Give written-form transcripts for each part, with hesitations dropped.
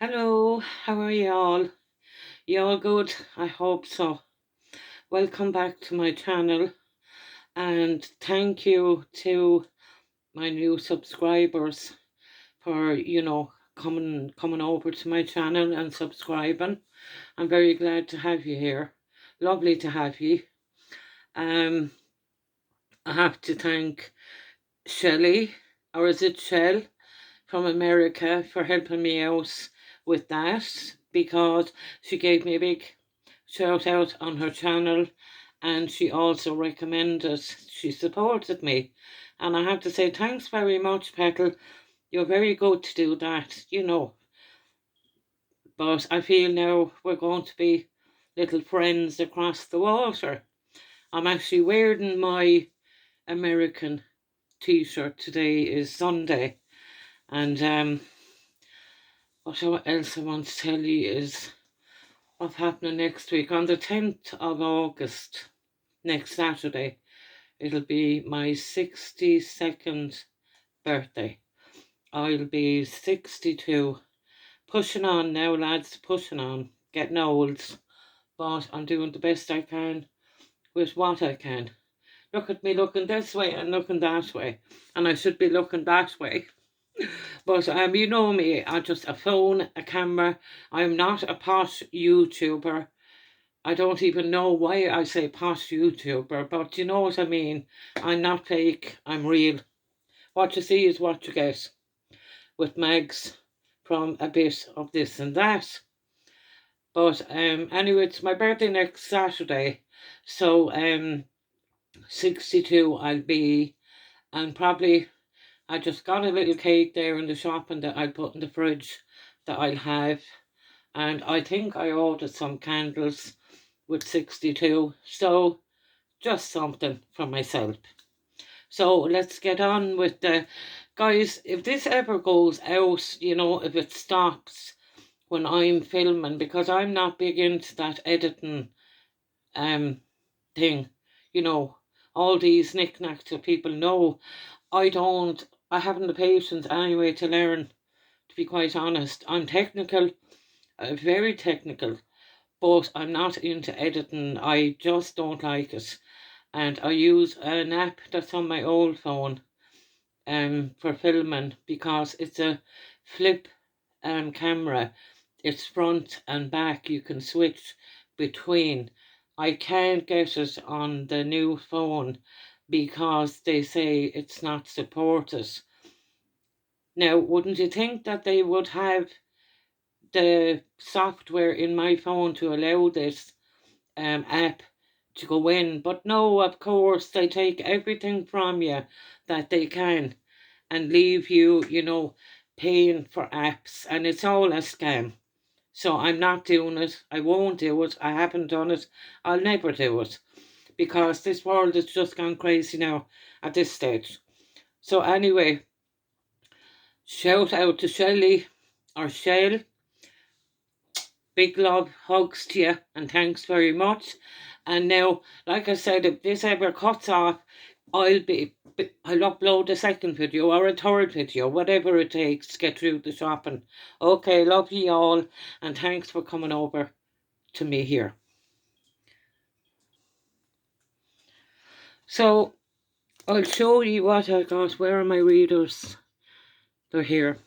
Hello, how are you all? You all good? I hope so. Welcome back to my channel and thank you to my new subscribers for, coming over to my channel and subscribing. I'm very glad to have you here. Lovely to have you. Um, I have to thank Shelley, or is it Shell, from America for helping me out with that because she gave me a big shout out on her channel and she also recommended, she supported me. And I have to say thanks very much, Petal. You're very good to do that. But I feel now we're going to be little friends across the water. I'm actually wearing my American t-shirt. Today is Sunday. And what else I want to tell you is what's happening next week. On the 10th of August, next Saturday, it'll be my 62nd birthday. I'll be 62. Pushing on now, lads, pushing on. Getting old. But I'm doing the best I can with what I can. Look at me looking this way and looking that way. And I should be looking that way. But you know me, I'm just a phone, a camera. I'm not a posh YouTuber. I don't even know why I say posh YouTuber, but you know what I mean. I'm not fake, I'm real. What you see is what you get. With mags from a bit of this and that. But anyway, it's my birthday next Saturday. So 62 I'll be, and probably I just got a little cake there in the shop and that I'll put in the fridge that I'll have. And I think I ordered some candles with 62. So just something for myself. So let's get on with the... Guys, if this ever goes out, if it stops when I'm filming, because I'm not big into that editing thing, all these knickknacks that people know. I haven't the patience anyway to learn, to be quite honest. I'm technical, very technical, but I'm not into editing. I just don't like it. And I use an app that's on my old phone for filming because it's a flip camera. It's front and back. You can switch between. I can't get it on the new phone because they say it's not supported. Now, wouldn't you think that they would have the software in my phone to allow this app to go in? But no, of course, they take everything from you that they can and leave you, paying for apps, and it's all a scam. So I'm not doing it. I won't do it. I haven't done it. I'll never do it because this world has just gone crazy now at this stage. So anyway, shout out to Shelley or Shell. Big love, hugs to you, and thanks very much. And now, like I said, if this ever cuts off, I'll upload a second video or a third video, whatever it takes to get through the shopping. Okay, love you all, and thanks for coming over to me here. So, I'll show you what I got. Where are my readers? They're here.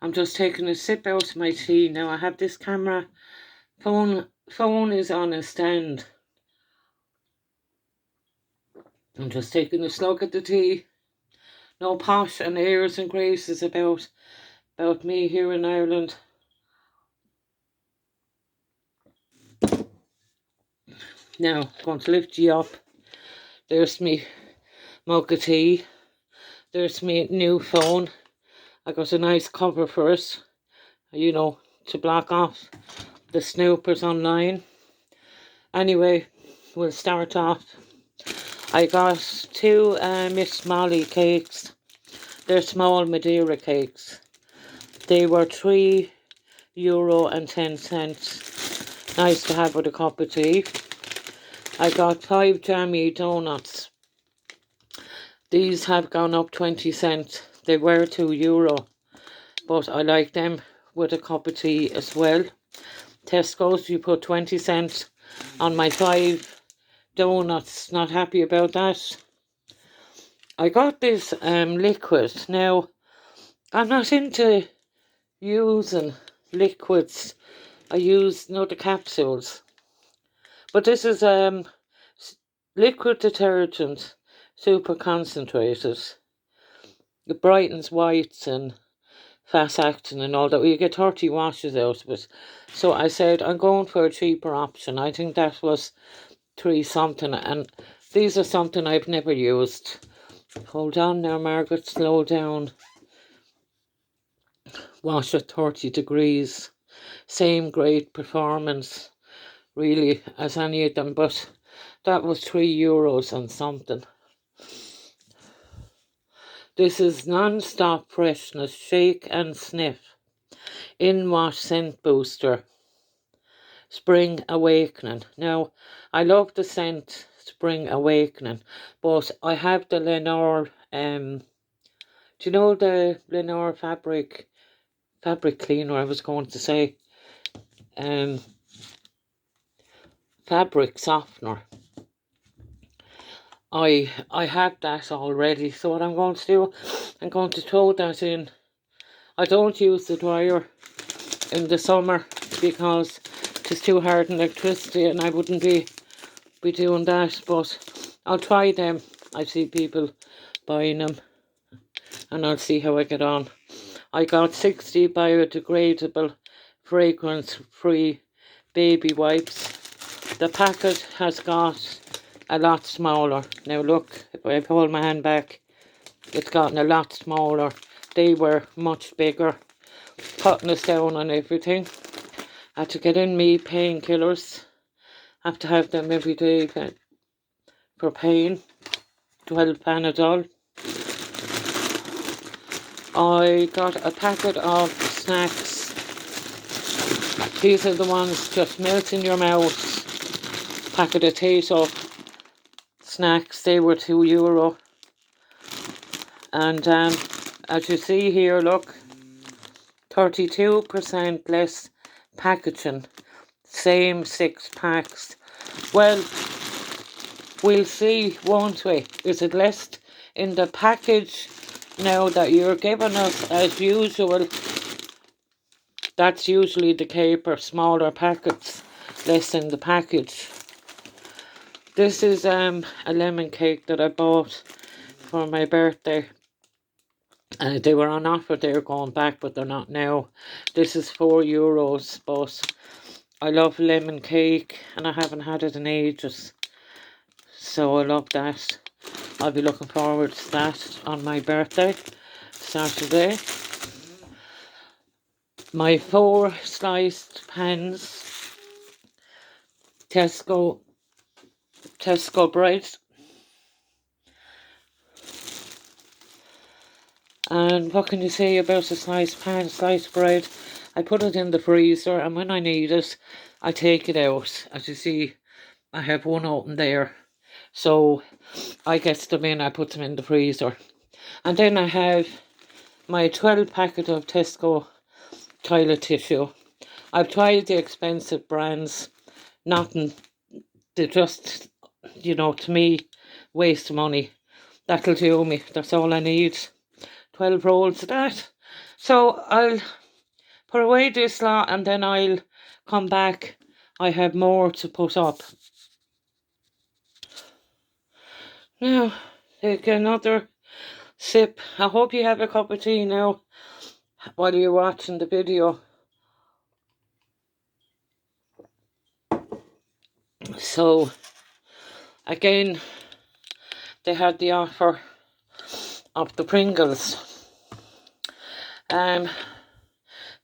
I'm just taking a sip out of my tea. Now I have this camera. Phone is on a stand. I'm just taking a slug at the tea. No posh and airs and graces about me here in Ireland. Now, I'm going to lift you up. There's me mug of tea. There's me new phone. I got a nice cover for it, to block off the snoopers online. Anyway, we'll start off. I got two Miss Molly cakes. They're small Madeira cakes. They were €3.10. Nice to have with a cup of tea. I got 5 jammy donuts. These have gone up 20 cents. They were €2, but I like them with a cup of tea as well. Tesco's, you put 20 cents on my 5 donuts. Not happy about that. I got this liquid. Now, I'm not into using liquids. I use the capsules. But this is liquid detergent, super concentrated. It brightens whites and fast acting and all that. You get 30 washes out of it. So I said, I'm going for a cheaper option. I think that was 3 something. And these are something I've never used. Hold on now, Margaret, slow down. Wash at 30 degrees. Same great performance, really, as any of them. But that was €3 and something. This is non-stop freshness, shake and sniff. In-wash scent booster. Spring Awakening. Now, I love the scent Spring Awakening, but I have the Lenore, do you know the Lenore fabric cleaner, I was going to say, fabric softener. I have that already, so what I'm going to do, I'm going to throw that in. I don't use the dryer in the summer because it's too hard in electricity and I wouldn't be doing that, but I'll try them. I see people buying them and I'll see how I get on. I got 60 biodegradable fragrance-free baby wipes. The packet has got a lot smaller. Now look, if I hold my hand back, it's gotten a lot smaller. They were much bigger, cutting us down on everything. I had to get in me painkillers. I have to have them every day for pain. 12 Panadol. I got a packet of snacks. These are the ones just melt in your mouth. Packet of Tato snacks. They were €2. And as you see here, look, 32% less packaging. Same 6 packs. Well, we'll see, won't we? Is it less in the package now that you're giving us as usual? That's usually the caper, smaller packets, less in the package. This is a lemon cake that I bought for my birthday. They were on offer, they were going back, but they're not now. This is €4, but I love lemon cake and I haven't had it in ages. So I love that. I'll be looking forward to that on my birthday, Saturday. My 4 sliced pans, Tesco bread. And what can you say about a sliced pan, sliced bread? I put it in the freezer, and when I need it, I take it out. As you see, I have one open there. So I get them in, I put them in the freezer. And then I have my 12 packet of Tesco toilet tissue. I've tried the expensive brands. Nothing. They just, to me, waste money. That'll do me. That's all I need. 12 rolls of that. So I'll put away this lot and then I'll come back. I have more to put up. Now, take another sip. I hope you have a cup of tea now while you're watching the video. So, again, they had the offer of the Pringles.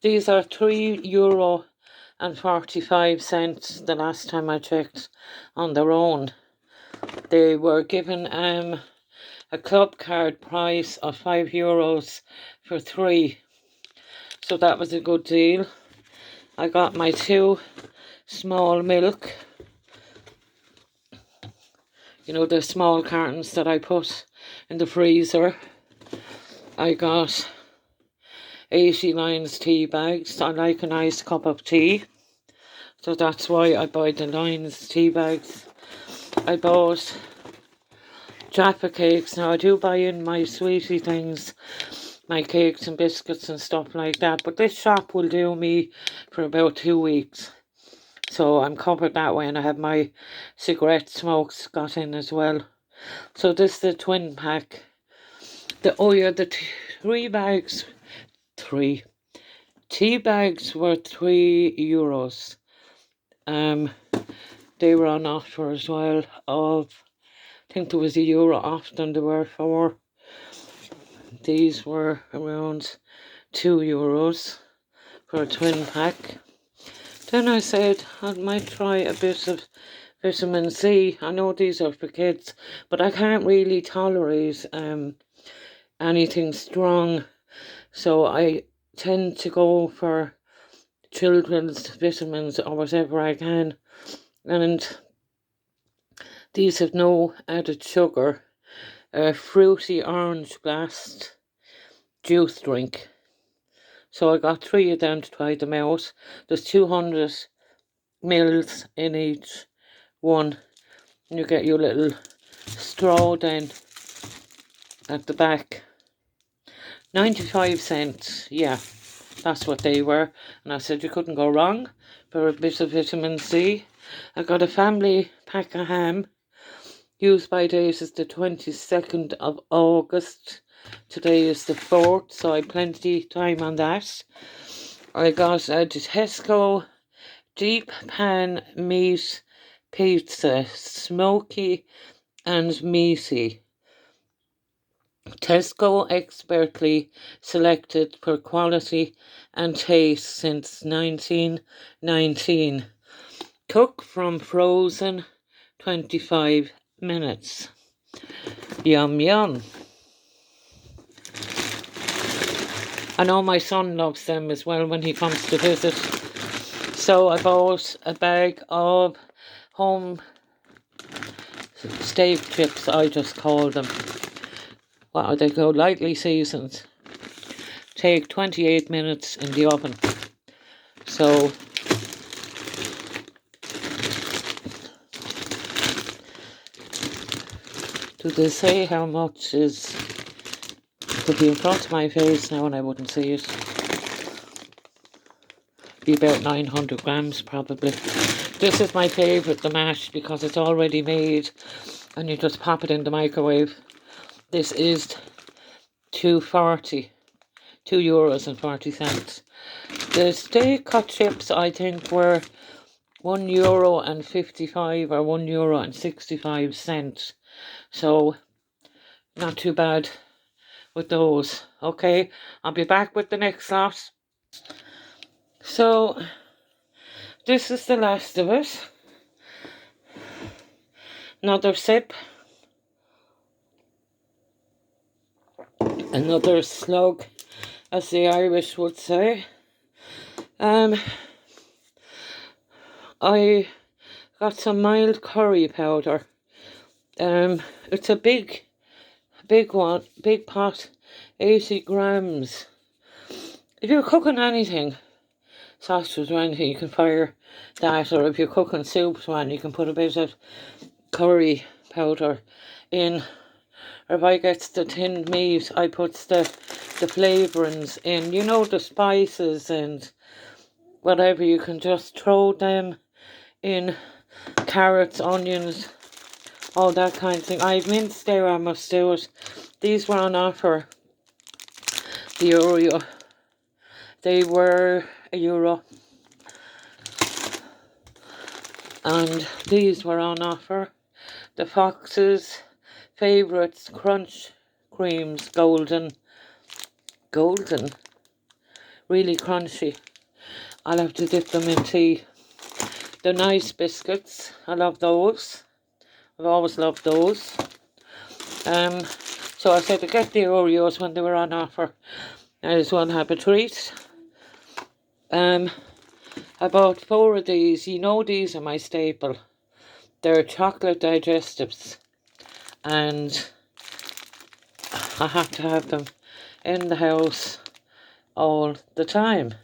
These are €3.45 the last time I checked on their own. They were given a club card price of €5 for 3. So that was a good deal. I got my 2 small milk. The small cartons that I put in the freezer. I got 80 Lions tea bags. I like a nice cup of tea, so that's why I buy the Lions tea bags. I bought Jaffa cakes. Now I do buy in my sweetie things, my cakes and biscuits and stuff like that, but this shop will do me for about 2 weeks. So I'm covered that way, and I have my cigarette smokes got in as well. So this is the twin pack. The 3 tea bags were €3. They were on offer as well. I think there was €1 off than there were 4. These were around €2 for a twin pack. Then I said I might try a bit of vitamin C. I know these are for kids, but I can't really tolerate anything strong, so I tend to go for children's vitamins or whatever I can. And these have no added sugar. A fruity orange blast juice drink. So I got 3 of them to try them out. There's 200 mils in each one. And you get your little straw then at the back. 95 cents, yeah, that's what they were. And I said you couldn't go wrong for a bit of vitamin C. I got a family pack of ham. Use by date is the 22nd of August. Today is the 4th, so I have plenty time on that. I got a Tesco deep pan meat pizza, smoky and meaty. Tesco expertly selected for quality and taste since 1919. Cook from frozen 25 minutes. Yum yum. I know my son loves them as well when he comes to visit. So I bought a bag of home steak chips, I just call them. What are they called? Lightly seasoned. Take 28 minutes in the oven. So do they say how much is? It could be in front of my face now and I wouldn't see it. Be about 900 grams probably. This is my favourite, the mash, because it's already made and you just pop it in the microwave. This is €2.40. The steak cut chips I think were €1.55 or €1.65. So not too bad with those. Okay, I'll be back with the next lot. So this is the last of it. Another sip. Another slug, as the Irish would say. I got some mild curry powder. It's a big one, big pot, 80 grams. If you're cooking anything, sausage or anything, you can fire that, or if you're cooking soups, you can put a bit of curry powder in. Or if I get the tinned meat, I put the flavourings in, you know, the spices and whatever. You can just throw them in, carrots, onions, all that kind of thing. I've minced there, I must do it. These were on offer, the Oreo. They were €1. And these were on offer. The Fox's Favourites Crunch Creams, golden, really crunchy. I'll have to dip them in tea. The nice biscuits, I love those. I've always loved those. So I said to get the Oreos when they were on offer. I just want to have a treat. I bought 4 of these. You know, these are my staple. They're chocolate digestives, and I have to have them in the house all the time.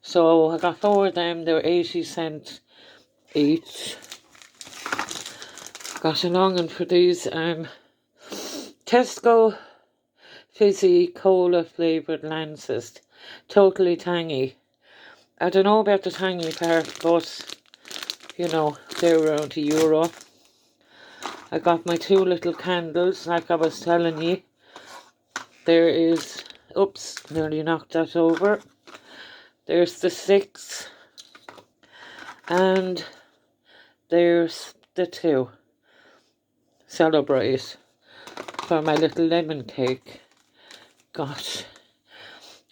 So I got 4 of them. They're 80 cents each. Got a longing for these Tesco fizzy cola flavoured Lancers. Totally tangy. I don't know about the tangy part, but you know, they're around €1. I got my 2 little candles, like I was telling you. There is, oops, nearly knocked that over. There's the 6, and there's the 2. Celebrate for my little lemon cake. Gosh,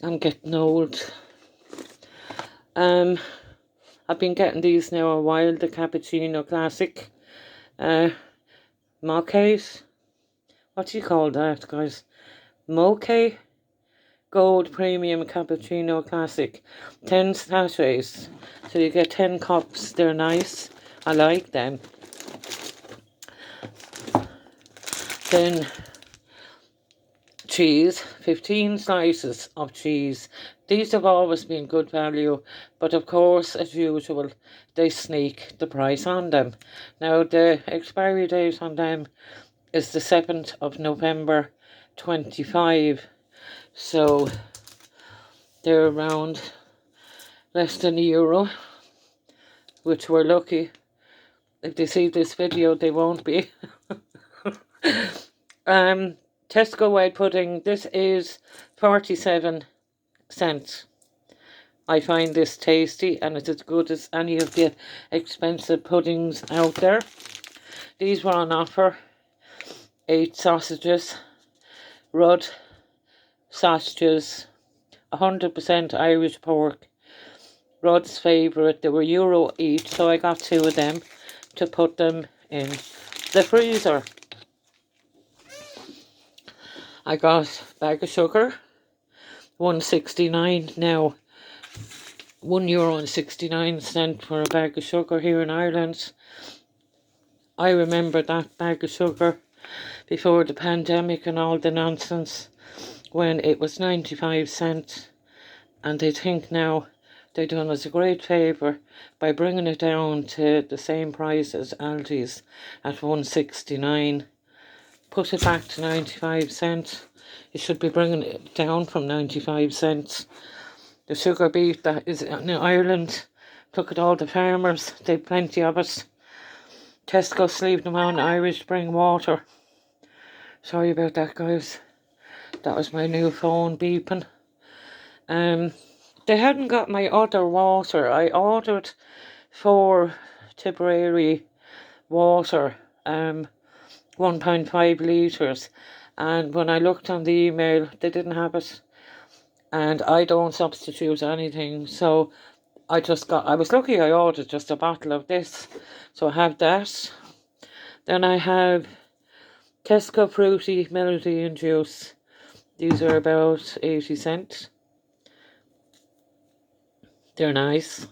I'm getting old. I've been getting these now a while, the cappuccino classic. Mochas. What do you call that, guys? Mocha Gold Premium Cappuccino Classic. 10 sachets. So you get 10 cups. They're nice. I like them. Then cheese. 15 slices of cheese. These have always been good value, but of course, as usual, they sneak the price on them. Now, the expiry date on them is the 7th of November 25. So they're around less than €1, which we're lucky. If they see this video, they won't be. Tesco white pudding. This is 47 cents. I find this tasty, and it's as good as any of the expensive puddings out there. These were on offer. 8 sausages, Rudd sausages, 100% Irish pork, Rudd's favourite. They were €1 each, so I got 2 of them to put them in the freezer. I got a bag of sugar, $1.69 now. €1.69 for a bag of sugar here in Ireland. I remember that bag of sugar before the pandemic and all the nonsense, when it was 95 cents, and they think now they've done us a great favour by bringing it down to the same price as Aldi's at 1.69. Put it back to 95 cents. You should be bringing it down from 95 cents. The sugar beet that is in Ireland, look at all the farmers, they've plenty of it. Tesco leave them on Irish spring water. Sorry about that, guys. That was my new phone beeping. They hadn't got my other water. I ordered 4 Tipperary water, 1.5 litres. And when I looked on the email, they didn't have it. And I don't substitute anything. So I was lucky I ordered just a bottle of this. So I have that. Then I have Tesco Fruity Melody and Juice. These are about 80 cents. They're nice.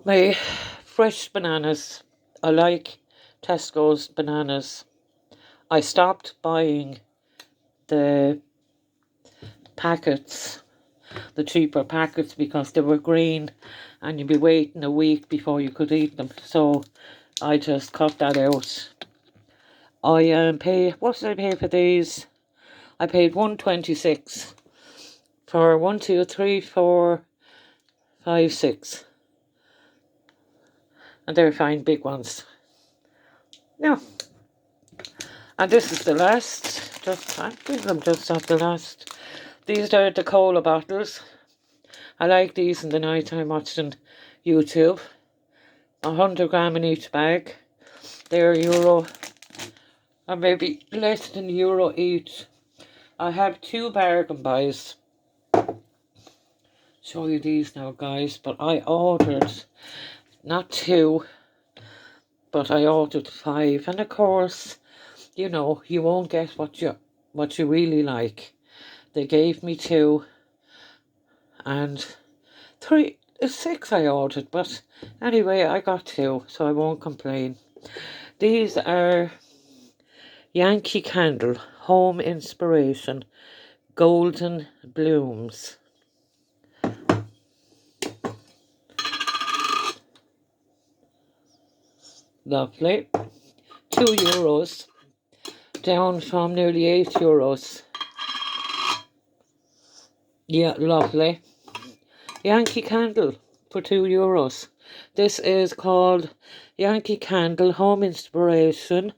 My fresh bananas. I like Tesco's bananas. I stopped buying the packets, the cheaper packets, because they were green and you'd be waiting a week before you could eat them. So I just cut that out. I what did I pay for these? I paid $1.26 for 1, 2, 3, 4, 5, 6. And they're fine big ones. Now, and this is the last. I think I'm just at the last. These are the cola bottles. I like these in the night time watching YouTube. 100 gram in each bag. They're €1, or maybe less than €1 each. I have 2 bargain buys. Show you these now, guys. But I ordered not 2, but I ordered 5. And of course, you know, you won't get what you really like. They gave me 2 and 3, 6 I ordered, but anyway, I got 2, so I won't complain. These are Yankee Candle Home Inspiration, Golden Blooms. Lovely. €2, down from nearly €8. Yeah, lovely. Yankee Candle for €2. This is called Yankee Candle Home Inspiration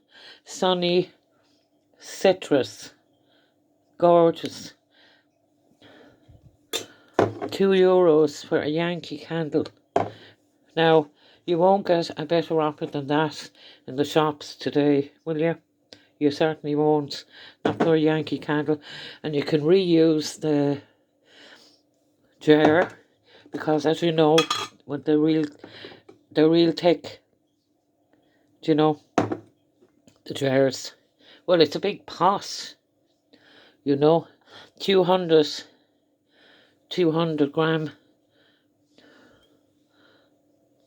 Sunny Citrus. Gorgeous. €2 for a Yankee Candle. Now, you won't get a better offer than that in the shops today, will you? You certainly won't. Not for a Yankee Candle. And you can reuse the jar, because as you know, with the real thick, do you know, the jars, well, it's a big pot, you know, 200 gram,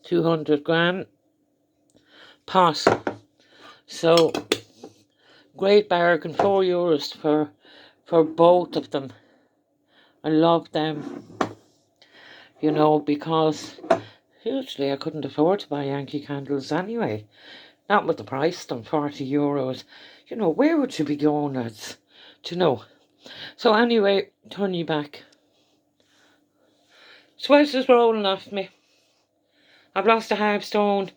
200 gram pot. So great bargain, €4 for both of them. I love them, you know, because usually I couldn't afford to buy Yankee Candles anyway. Not with the price on €40. You know, where would you be going, lads? Do you know? So anyway, turn you back. Sweat is rolling off me. I've lost a half stone.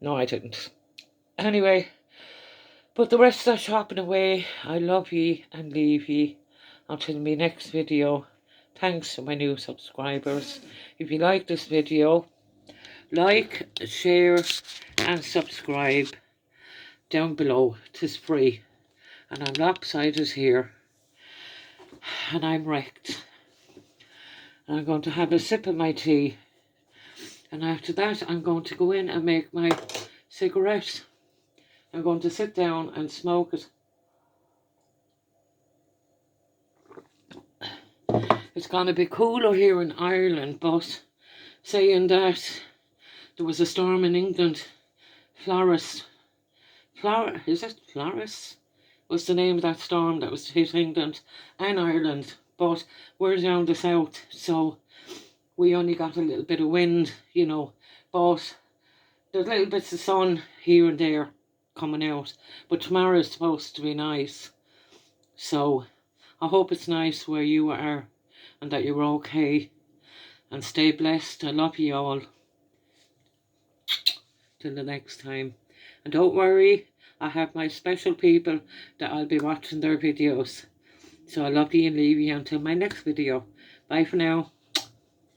No, I didn't. Anyway, but the rest are shopping away. I love ye and leave ye. Until my next video. Thanks to my new subscribers. If you like this video, like, share and subscribe down below. 'Tis free. And I'm lopsided here. And I'm wrecked. And I'm going to have a sip of my tea. And after that, I'm going to go in and make my cigarette. I'm going to sit down and smoke it. It's going to be cooler here in Ireland, but saying that there was a storm in England, Floris was the name of that storm that was hit England and Ireland, but we're down the south, so we only got a little bit of wind, you know, but there's little bits of sun here and there coming out. But tomorrow is supposed to be nice, so I hope it's nice where you are and that you're okay, and stay blessed. I love you all. Till the next time. And don't worry, I have my special people that I'll be watching their videos. So I love you and leave you until my next video. Bye for now.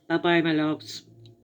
Bye bye, my loves.